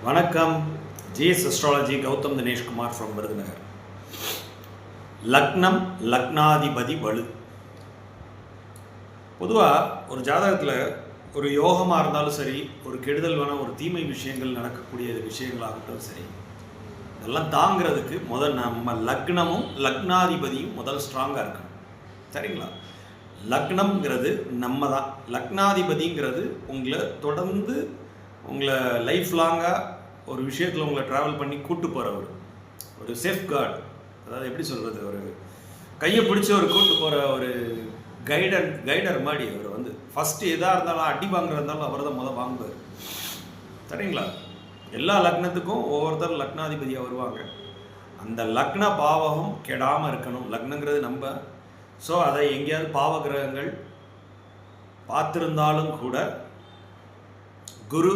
வணக்கம். GS astrology Gautham Dineshkumar from Virudhunagar. லக்னம் லக்னாதிபதி வலு. பொதுவாக ஒரு ஜாதகத்தில் ஒரு யோகமாக இருந்தாலும் சரி, ஒரு கெடுதல் வேணால், ஒரு தீமை விஷயங்கள் நடக்கக்கூடிய விஷயங்களாகட்டும் சரி, இதெல்லாம் தாங்கிறதுக்கு நம்ம லக்னமும் லக்னாதிபதியும் முதல் ஸ்ட்ராங்காக இருக்கணும். சரிங்களா? லக்னம்ங்கிறது நம்ம தான். லக்னாதிபதிங்கிறது உங்களை தொடர்ந்து உங்களை லைஃப் லாங்காக ஒரு விஷயத்தில் உங்களை ட்ராவல் பண்ணி கூட்டு போகிறவர், ஒரு சேஃப் கார்டு. அதாவது எப்படி சொல்கிறது, ஒரு கையை பிடிச்சி ஒரு கூட்டு போகிற ஒரு கைடர் மாதிரி. அவர் ஃபஸ்ட்டு எதாக இருந்தாலும் அடி வாங்குறதாலும் அவர் தான் வாங்குவார். சரிங்களா? எல்லா லக்னத்துக்கும் ஒவ்வொருத்தர் லக்னாதிபதியாக வருவாங்க. அந்த லக்ன பாவகம் கெடாமல் இருக்கணும். லக்னங்கிறது நம்ம. ஸோ அதை எங்கேயாவது பாவ கிரகங்கள் பார்த்துருந்தாலும் கூட குரு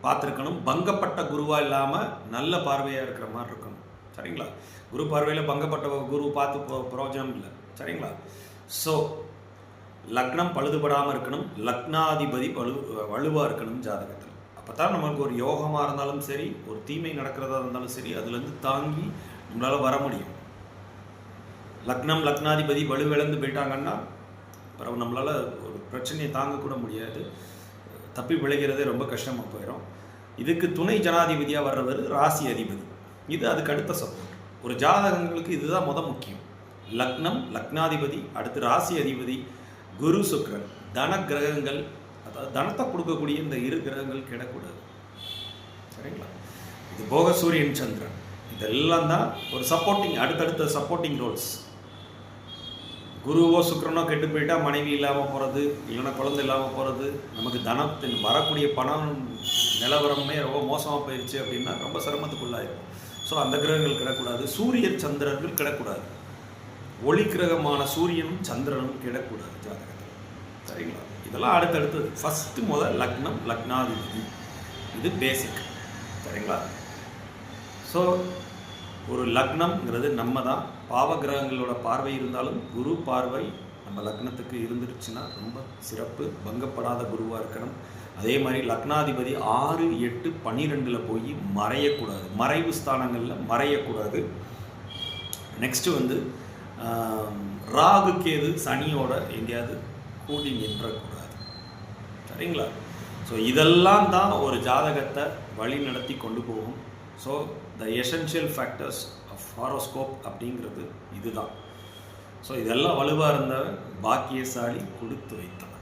பார்த்துருக்கணும். பங்கப்பட்ட குருவாக இல்லாமல் நல்ல பார்வையாக இருக்கிற மாதிரி இருக்கணும். சரிங்களா? குரு பார்வையில் பங்கப்பட்ட குரு பார்த்து பிரயோஜனம் இல்லை. சரிங்களா? ஸோ லக்னம் பழுதுபடாமல் இருக்கணும். லக்னாதிபதி வலுவாக இருக்கணும் ஜாதகத்தில். அப்போ தான் நமக்கு ஒரு யோகமாக இருந்தாலும் சரி, ஒரு தீமை நடக்கிறதா இருந்தாலும் சரி, அதுலேருந்து தாங்கி நம்மளால் வர முடியும். லக்னம் லக்னாதிபதி வலுவிழந்து போயிட்டாங்கன்னா பிறகு நம்மளால் ஒரு பிரச்சனையை தாங்கக்கூட முடியாது. தப்பி விளைகிறதே ரொம்ப கஷ்டமாக போயிடும். இதுக்கு துணை ஜனாதிபதியாக வர்றவர் ராசி அதிபதி. இது அதுக்கு அடுத்த சப்போர்ட். ஒரு ஜாதகங்களுக்கு இதுதான் முக்கியம். லக்னம் லக்னாதிபதி, அடுத்து ராசி அதிபதி, குரு சுக்கிரன், தன கிரகங்கள், அதாவது தனத்தை கொடுக்கக்கூடிய இந்த இரு கிரகங்கள் கிடக்கூடாது. சரிங்களா? இது போக சூரியன் சந்திரன், இதெல்லாம் தான் ஒரு சப்போர்ட்டிங், அடுத்தடுத்த சப்போர்ட்டிங் ரோல்ஸ். குருவோ சுக்கிரனோ கெட்டு போயிட்டால் மனைவி இல்லாமல் போகிறது, இல்லைன்னா குழந்தை இல்லாமல் போகிறது, நமக்கு தனத்தின் வரக்கூடிய பணம் நிலவரமே ரொம்ப மோசமாக போயிடுச்சு அப்படின்னா ரொம்ப சிரமத்துக்குள்ளாயிடும். ஸோ அந்த கிரகங்கள் கிடக்கூடாது. சூரியன் சந்திரர்கள் கிடக்கூடாது. ஒளி கிரகமான சூரியனும் சந்திரனும் கிடக்கூடாது ஜாதகத்தில். சரிங்களா? இதெல்லாம் அடுத்தடுத்தது. ஃபஸ்ட்டு லக்னம் லக்னாதிபதி, இது பேசிக். சரிங்களா? ஸோ ஒரு லக்னம்ங்கிறது நம்ம தான். பாவ கிரகங்களோட பார்வை இருந்தாலும் குரு பார்வை நம்ம லக்னத்துக்கு இருந்துருச்சுன்னா ரொம்ப சிறப்பு. பங்கப்படாத குருவாக இருக்கணும். அதே மாதிரி லக்னாதிபதி 6, 8, 12 போய் மறையக்கூடாது. மறைவு ஸ்தானங்களில் மறையக்கூடாது. நெக்ஸ்ட்டு ராகு கேது சனியோட எங்கேயாவது கூடி நின்றக்கூடாது. சரிங்களா? ஸோ இதெல்லாம் தான் ஒரு ஜாதகத்தை வழி நடத்தி கொண்டு போகும். So the essential factors of horoscope அப்படிங்கிறது இதுதான். ஸோ இதெல்லாம் வலுவாக இருந்தவன் பாக்கியசாலி, கொடுத்து வைத்தான்.